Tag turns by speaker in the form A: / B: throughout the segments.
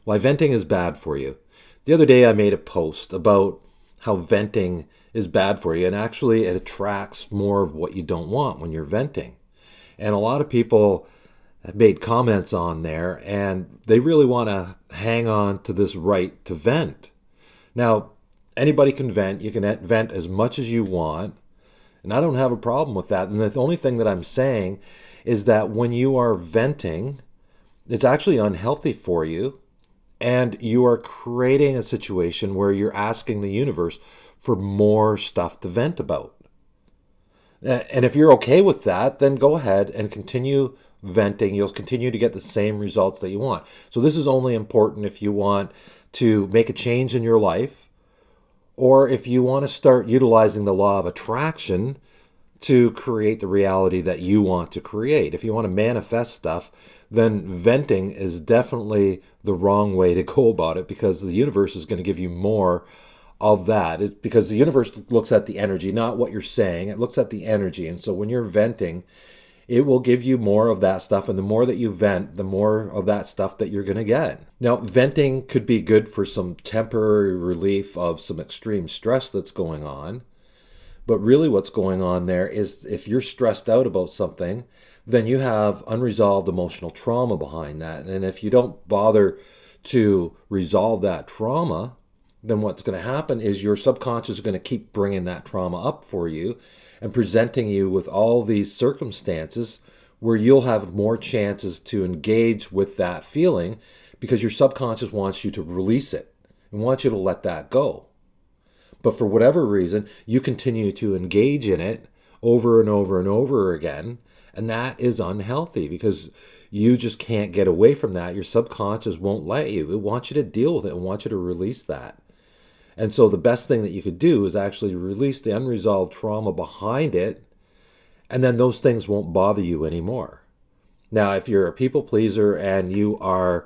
A: why venting is bad for you. The other day I made a post about how venting is bad for you, and actually it attracts more of what you don't want when you're venting. And a lot of people have made comments on there, and they really want to hang on to this right to vent. Now, anybody can vent. You can vent as much as you want, and I don't have a problem with that. And the only thing that I'm saying is that when you are venting, it's actually unhealthy for you, and you are creating a situation where you're asking the universe for more stuff to vent about. And if you're okay with that, then go ahead and continue venting. You'll continue to get the same results that you want. So this is only important if you want to make a change in your life, or if you want to start utilizing the law of attraction to create the reality that you want to create. If you want to manifest stuff, then venting is definitely the wrong way to go about it, because the universe is going to give you more of that. Because the universe looks at the energy, not what you're saying. It looks at the energy. And so when you're venting, it will give you more of that stuff. And the more that you vent, the more of that stuff that you're going to get. Now, venting could be good for some temporary relief of some extreme stress that's going on. But really what's going on there is, if you're stressed out about something, then you have unresolved emotional trauma behind that. And if you don't bother to resolve that trauma, then what's going to happen is your subconscious is going to keep bringing that trauma up for you and presenting you with all these circumstances where you'll have more chances to engage with that feeling, because your subconscious wants you to release it and wants you to let that go. But for whatever reason, you continue to engage in it over and over and over again. And that is unhealthy, because you just can't get away from that. Your subconscious won't let you. It wants you to deal with it and wants you to release that. And so the best thing that you could do is actually release the unresolved trauma behind it, and then those things won't bother you anymore. Now, if you're a people pleaser and you are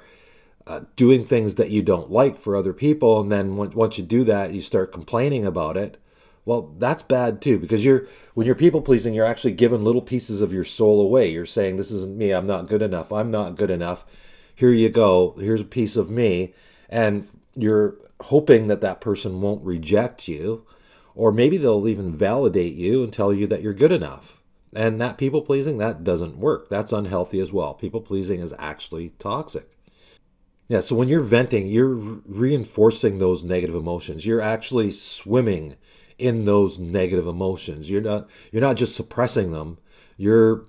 A: doing things that you don't like for other people, and then once you do that, you start complaining about it, well, that's bad too, because when you're people pleasing, you're actually giving little pieces of your soul away. You're saying, this isn't me, I'm not good enough, I'm not good enough. Here you go, here's a piece of me. And you're hoping that that person won't reject you, or maybe they'll even validate you and tell you that you're good enough. And that people pleasing, that doesn't work. That's unhealthy as well. People pleasing is actually toxic. Yeah, so when you're venting, you're reinforcing those negative emotions. You're actually swimming in those negative emotions. You're not just suppressing them. You're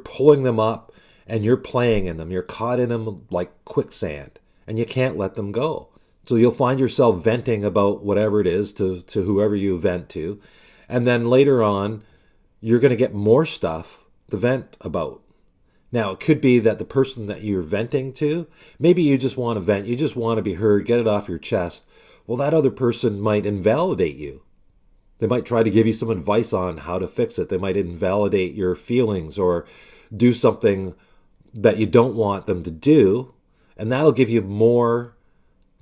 A: pulling them up, and you're playing in them. You're caught in them like quicksand, and you can't let them go. So you'll find yourself venting about whatever it is to whoever you vent to. And then later on, you're going to get more stuff to vent about. Now, it could be that the person that you're venting to, maybe you just want to vent, you just want to be heard, get it off your chest. Well, that other person might invalidate you. They might try to give you some advice on how to fix it. They might invalidate your feelings or do something that you don't want them to do. And that'll give you more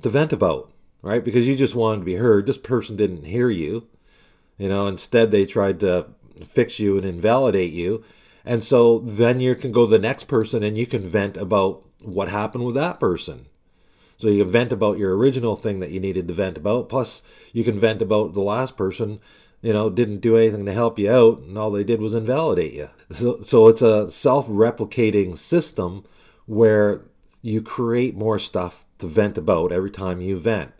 A: to vent about, right? Because you just wanted to be heard. This person didn't hear you. Instead they tried to fix you and invalidate you. And so then you can go to the next person and you can vent about what happened with that person. So you can vent about your original thing that you needed to vent about. Plus you can vent about the last person, didn't do anything to help you out, and all they did was invalidate you. So it's a self-replicating system where you create more stuff to vent about every time you vent.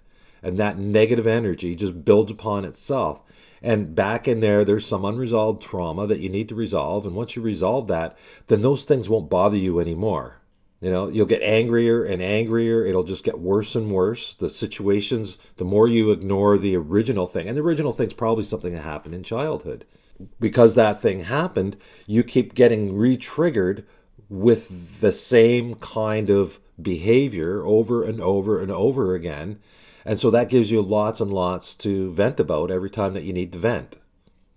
A: And that negative energy just builds upon itself. And back in there's some unresolved trauma that you need to resolve. And once you resolve that, then those things won't bother you anymore. You'll get angrier and angrier. It'll just get worse and worse. The situations, the more you ignore the original thing. And the original thing's probably something that happened in childhood. Because that thing happened, you keep getting re-triggered with the same kind of behavior over and over and over again. And so that gives you lots and lots to vent about every time that you need to vent.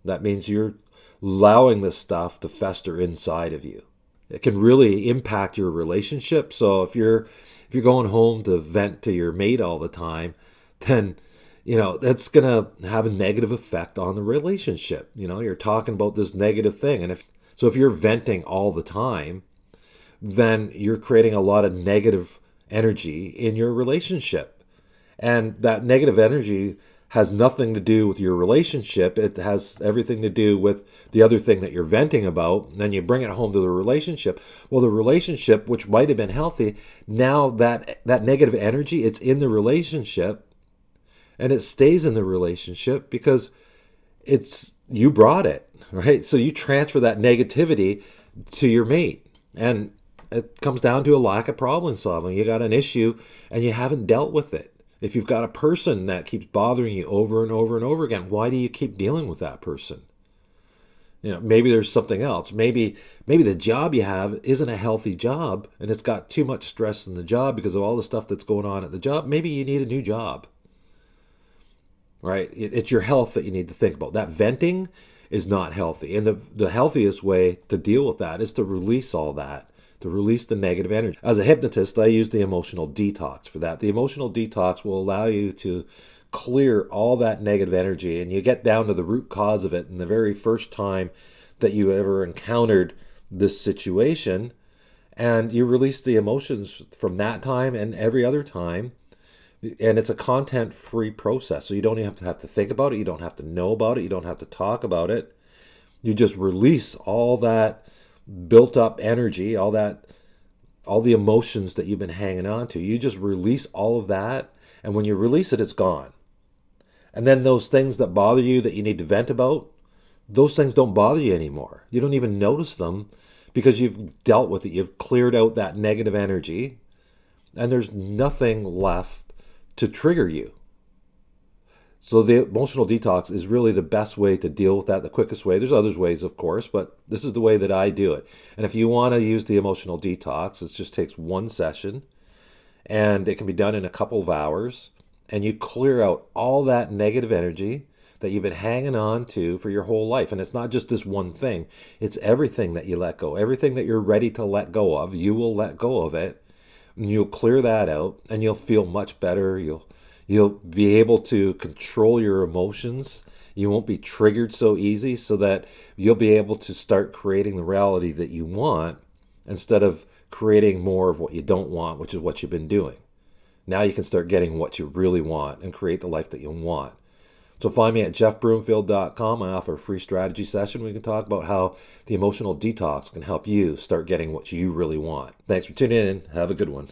A: That means you're allowing this stuff to fester inside of you. It can really impact your relationship. So if you're going home to vent to your mate all the time, then that's going to have a negative effect on the relationship. You're talking about this negative thing. And if you're venting all the time, then you're creating a lot of negative energy in your relationship. And that negative energy has nothing to do with your relationship. It has everything to do with the other thing that you're venting about. And then you bring it home to the relationship. Well, the relationship, which might have been healthy, now that negative energy, it's in the relationship, and it stays in the relationship because it's you brought it, right? So you transfer that negativity to your mate. And it comes down to a lack of problem solving. You got an issue and you haven't dealt with it. If you've got a person that keeps bothering you over and over and over again, why do you keep dealing with that person? Maybe there's something else. Maybe the job you have isn't a healthy job and it's got too much stress in the job because of all the stuff that's going on at the job. Maybe you need a new job, right? It's your health that you need to think about. That venting is not healthy. And the healthiest way to deal with that is to release all that, to release the negative energy. As a hypnotist, I use the emotional detox for that. The emotional detox will allow you to clear all that negative energy, and you get down to the root cause of it. And the very first time that you ever encountered this situation, and you release the emotions from that time and every other time. And it's a content-free process, so you don't even have to think about it. You don't have to know about it. You don't have to talk about it. You just release all that built-up energy, all the emotions that you've been hanging on to. You just release all of that, and when you release it, it's gone. And then those things that bother you that you need to vent about, those things don't bother you anymore. You don't even notice them because you've dealt with it. You've cleared out that negative energy, and there's nothing left to trigger you. So the emotional detox is really the best way to deal with that, the quickest way. There's other ways, of course, but this is the way that I do it. And if you want to use the emotional detox, it just takes one session, and it can be done in a couple of hours, and you clear out all that negative energy that you've been hanging on to for your whole life. And it's not just this one thing. It's everything that you let go. Everything that you're ready to let go of, you will let go of it. And you'll clear that out, and you'll feel much better. You'll be able to control your emotions. You won't be triggered so easy, so that you'll be able to start creating the reality that you want instead of creating more of what you don't want, which is what you've been doing. Now you can start getting what you really want and create the life that you want. So find me at jeffbroomfield.com. I offer a free strategy session. We can talk about how the emotional detox can help you start getting what you really want. Thanks for tuning in. Have a good one.